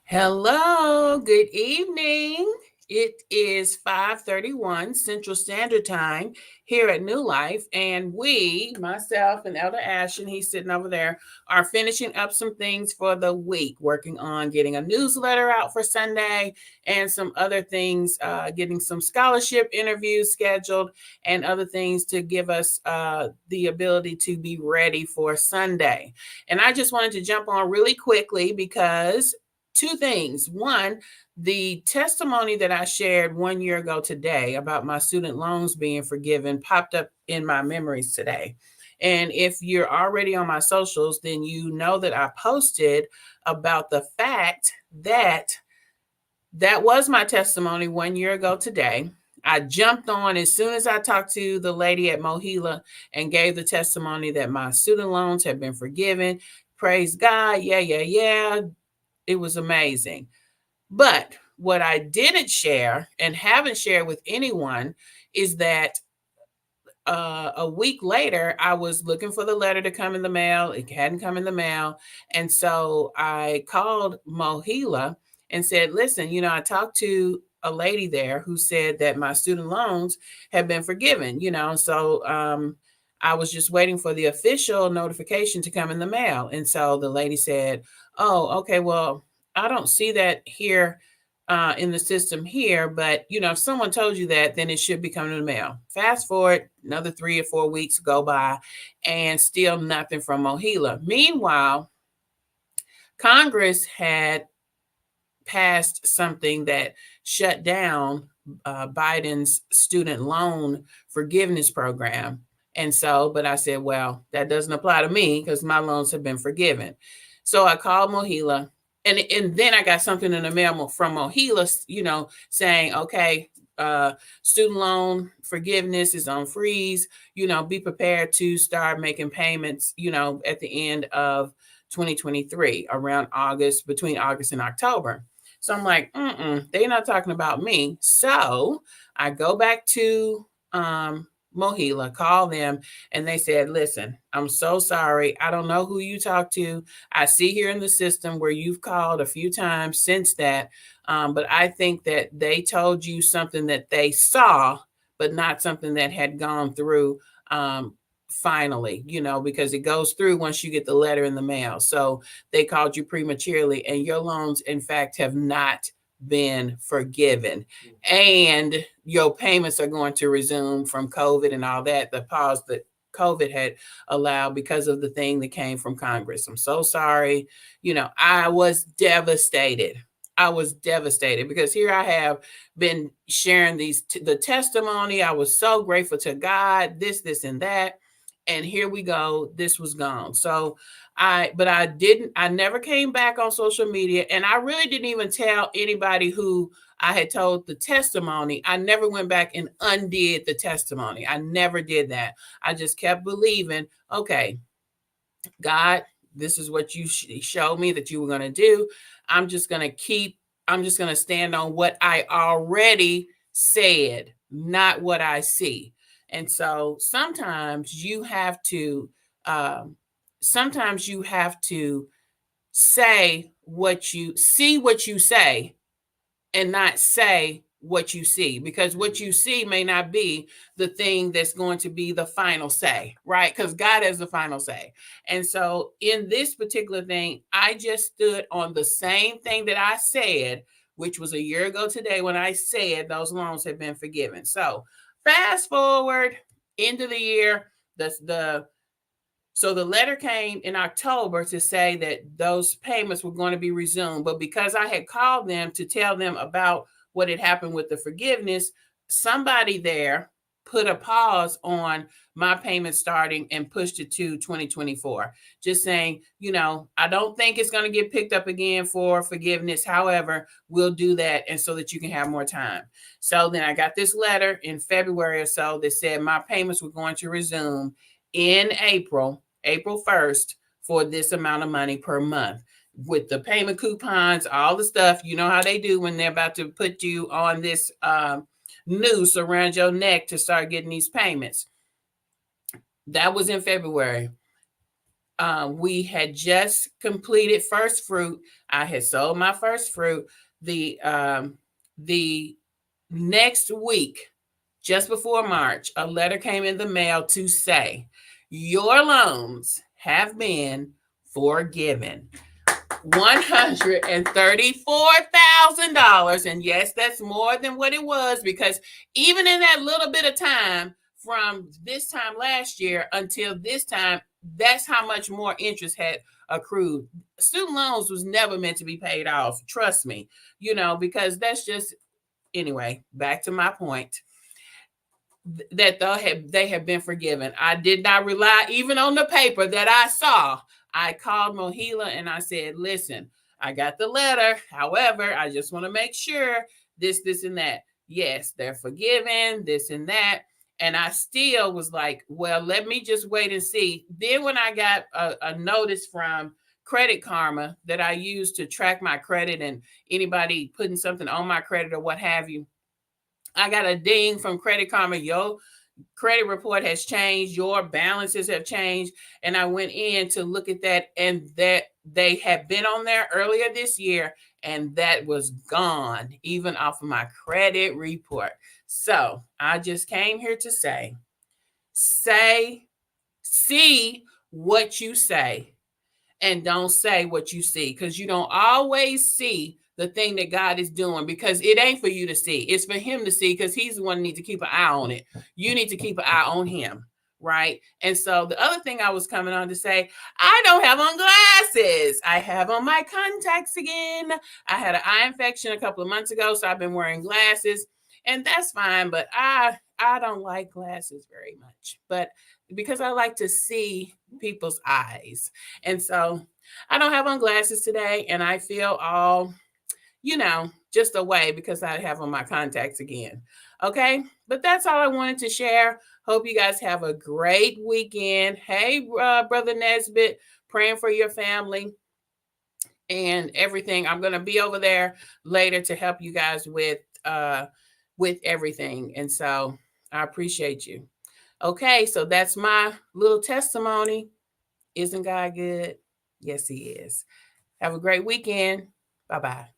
Hello, good evening. It is 5:31 Central Standard Time here at New Life, and we, myself and Elder Ashton, he's sitting over there, are finishing up some things for the week, working on getting a newsletter out for Sunday and some other things, getting some scholarship interviews scheduled and other things to give us the ability to be ready for Sunday. And I just wanted to jump on really quickly because two things. One, the testimony that I shared 1 year ago today about my student loans being forgiven popped up in my memories today. And if you're already on my socials, then you know that I posted about the fact that that was my testimony 1 year ago today. I jumped on as soon as I talked to the lady at Mohila and gave the testimony that my student loans have been forgiven. Praise God. Yeah, yeah, yeah. It was amazing. But what I didn't share and haven't shared with anyone is that a week later, I was looking for the letter to come in the mail. It hadn't come in the mail. And so I called Mohila and said, listen, I talked to a lady there who said that my student loans had been forgiven, so I was just waiting for the official notification to come in the mail. And so the lady said, oh, okay, well, I don't see that here in the system here, but if someone told you that, then it should be coming in the mail. Fast forward another 3 or 4 weeks go by, and still nothing from Mohila. Meanwhile, Congress had passed something that shut down Biden's student loan forgiveness program. And so, but I said, well, that doesn't apply to me because my loans have been forgiven. So I called Mohila, and then I got something in the mail from Mohila, saying, okay, student loan forgiveness is on freeze. Be prepared to start making payments, at the end of 2023, around August, between August and October. So I'm like, they're not talking about me. So I go back to Mohila, call them, and they said, listen, I'm so sorry. I don't know who you talked to. I see here in the system where you've called a few times since that, but I think that they told you something that they saw, but not something that had gone through finally, because it goes through once you get the letter in the mail. So they called you prematurely, and your loans, in fact, have not been forgiven. And your payments are going to resume from COVID and all that, the pause that COVID had allowed because of the thing that came from Congress. I'm so sorry. I was devastated. I was devastated because here I have been sharing the testimony. I was so grateful to God, this, and that. And here we go. This was gone. So I never came back on social media. And I really didn't even tell anybody who I had told the testimony. I never went back and undid the testimony. I never did that. I just kept believing, okay, God, this is what you showed me that you were going to do. I'm just going to stand on what I already said, not what I see. And so sometimes you have to, say what you say, and not say what you see, because what you see may not be the thing that's going to be the final say, right? Because God has the final say. And so in this particular thing, I just stood on the same thing that I said, which was a year ago today when I said those loans have been forgiven. So fast forward, end of the year, so the letter came in October to say that those payments were going to be resumed. But because I had called them to tell them about what had happened with the forgiveness, somebody there put a pause on my payment starting and pushed it to 2024. Just saying, I don't think it's going to get picked up again for forgiveness. However, we'll do that, and so that you can have more time. So then I got this letter in February or so that said my payments were going to resume in April 1st, for this amount of money per month, with the payment coupons, all the stuff. You know how they do when they're about to put you on this noose around your neck to start getting these payments. That was in February. We had just completed first fruit. I had sold my first fruit. The next week, just before March, a letter came in the mail to say, your loans have been forgiven. $134,000. And yes, that's more than what it was, because even in that little bit of time from this time last year until this time, that's how much more interest had accrued. Student loans was never meant to be paid off. Trust me, because that's just, anyway, back to my point that they have been forgiven. I did not rely even on the paper that I saw. I called Mohila and I said, listen, I got the letter. However, I just want to make sure this, and that. Yes, they're forgiven, this and that. And I still was like, well, let me just wait and see. Then when I got a notice from Credit Karma that I use to track my credit and anybody putting something on my credit or what have you, I got a ding from Credit Karma. Your credit report has changed. Your balances have changed. And I went in to look at that, and that they had been on there earlier this year, and that was gone, even off of my credit report. So I just came here to see what you say, and don't say what you see, because you don't always see the thing that God is doing, because it ain't for you to see. It's for him to see, because he's the one who needs to keep an eye on it. You need to keep an eye on him, right? And so the other thing I was coming on to say, I don't have on glasses. I have on my contacts again. I had an eye infection a couple of months ago, so I've been wearing glasses, and that's fine, but I don't like glasses very much. But because I like to see people's eyes. And so I don't have on glasses today, and I feel all, just away because I have on my contacts again. Okay. But that's all I wanted to share. Hope you guys have a great weekend. Hey, Brother Nesbitt, praying for your family and everything. I'm going to be over there later to help you guys with everything. And so I appreciate you. Okay, so that's my little testimony. Isn't God good? Yes, he is. Have a great weekend. Bye-bye.